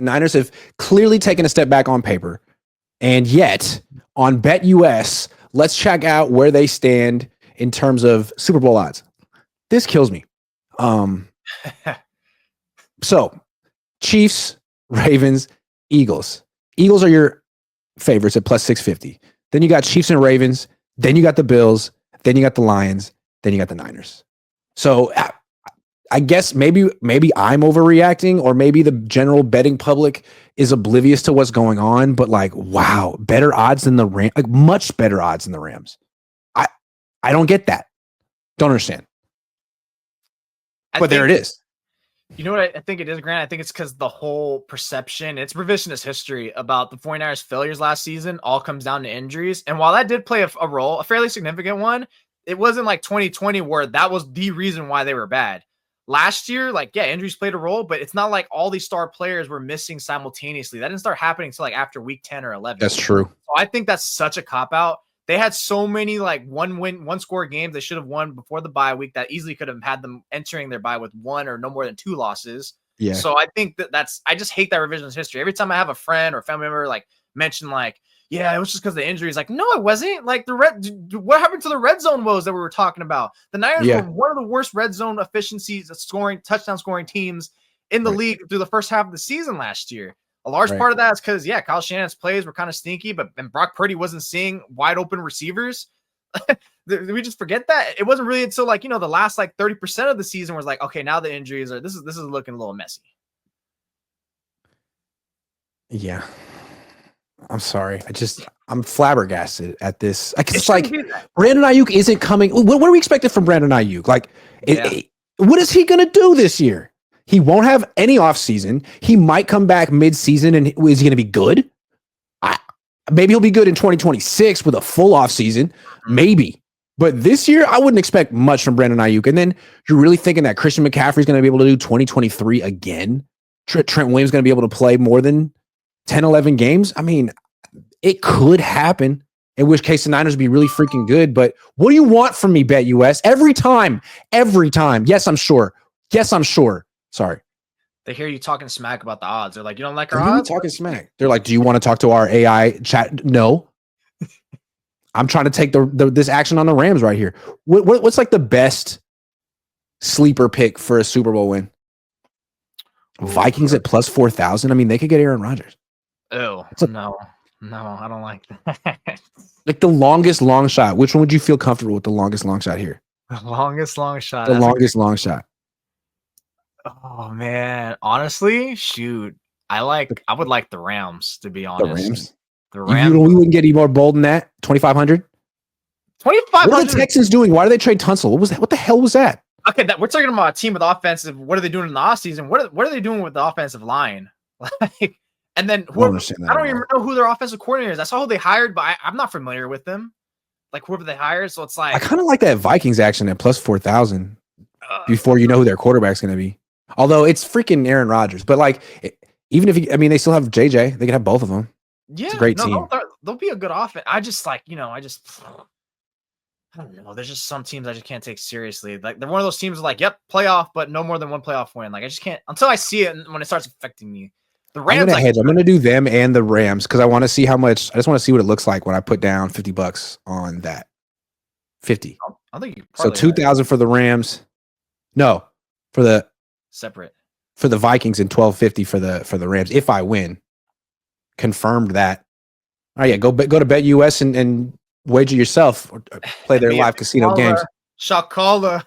The Niners have clearly taken a step back on paper. And yet, on BetUS, let's check out where they stand in terms of Super Bowl odds. This kills me. So, Chiefs, Ravens, Eagles. Eagles are your favorites at plus 650. Then you got Chiefs and Ravens. Then you got the Bills. Then you got the Lions. Then you got the Niners. So I guess maybe I'm overreacting, or maybe the general betting public is oblivious to what's going on. But like, wow, better odds than the Rams, like much better odds than the Rams. I don't get that. Don't understand. But there it is. You know what I think it is, Grant? I think it's because the whole perception, it's revisionist history about the 49ers failures last season all comes down to injuries. And while that did play a role, a fairly significant one, it wasn't like 2020 where that was the reason why they were bad. Last year, like, yeah, injuries played a role, but it's not like all these star players were missing simultaneously. That didn't start happening until like after week 10 or 11. That's true. So I think that's such a cop-out. They had so many like one score games they should have won before the bye week that easily could have had them entering their bye with one or no more than 2 losses. Yeah. So I think I just hate that revisionist history. Every time I have a friend or family member like mention like, yeah, it was just because of the injuries. Like, no, it wasn't. Like what happened to the red zone woes that we were talking about? The Niners were one of the worst red zone efficiencies, touchdown scoring teams in the league through the first half of the season last year. A large part of that is because, Kyle Shanahan's plays were kind of stinky, and Brock Purdy wasn't seeing wide open receivers. We just forget that. It wasn't really until like, the last like 30% of the season was like, okay, now the injuries this is looking a little messy. Yeah. I'm sorry. I'm flabbergasted at this. It's like Brandon Ayuk isn't coming. What are we expecting from Brandon Ayuk? Like, what is he going to do this year? He won't have any offseason. He might come back mid-season, and is he going to be good? Maybe he'll be good in 2026 with a full offseason. Maybe. But this year, I wouldn't expect much from Brandon Ayuk. And then you're really thinking that Christian McCaffrey's going to be able to do 2023 again? Trent Williams going to be able to play more than 10, 11 games? I mean, it could happen, in which case the Niners would be really freaking good. But what do you want from me, BetUS? Every time. Yes, I'm sure. Sorry. They hear you talking smack about the odds. They're like, you don't like our odds? Talking smack. They're like, do you want to talk to our AI chat? No. I'm trying to take this action on the Rams right here. What's like the best sleeper pick for a Super Bowl win? Vikings at plus 4,000. I mean, they could get Aaron Rodgers. Oh, no, I don't like that. Like the longest long shot. Which one would you feel comfortable with the longest long shot here? The longest long shot. The longest long shot. Oh man, honestly, shoot, I would like the Rams, to be honest. The Rams. We wouldn't get any more bold than that. 2,500. 2,500. What are the Texans doing? Why did they trade Tunsil? What was that? What the hell was that? Okay, we're talking about a team with offensive. What are they doing in the offseason? What are they doing with the offensive line? Like, and then I don't even know who their offensive coordinator is. I saw who they hired, but I'm not familiar with them. Like whoever they hired, so it's like I kind of like that Vikings action at plus 4,000 before you know who their quarterback's going to be. Although it's freaking Aaron Rodgers, but like, even if they still have JJ, they can have both of them. Yeah, it's a great team. They'll be a good offense. I don't know. There's just some teams I just can't take seriously. Like they're one of those teams like, yep, playoff, but no more than one playoff win. Like I just can't until I see it and when it starts affecting me. The Rams. I'm going to do them and the Rams because I want to see how much. I just want to see what it looks like when I put down $50 on that. 50. I think so 2,000 for the Rams. No, for the separate for the Vikings and 1,250 for the Rams. If I win, confirmed that. Oh yeah, go to BetUS and wager yourself or play their live casino games. Shakala.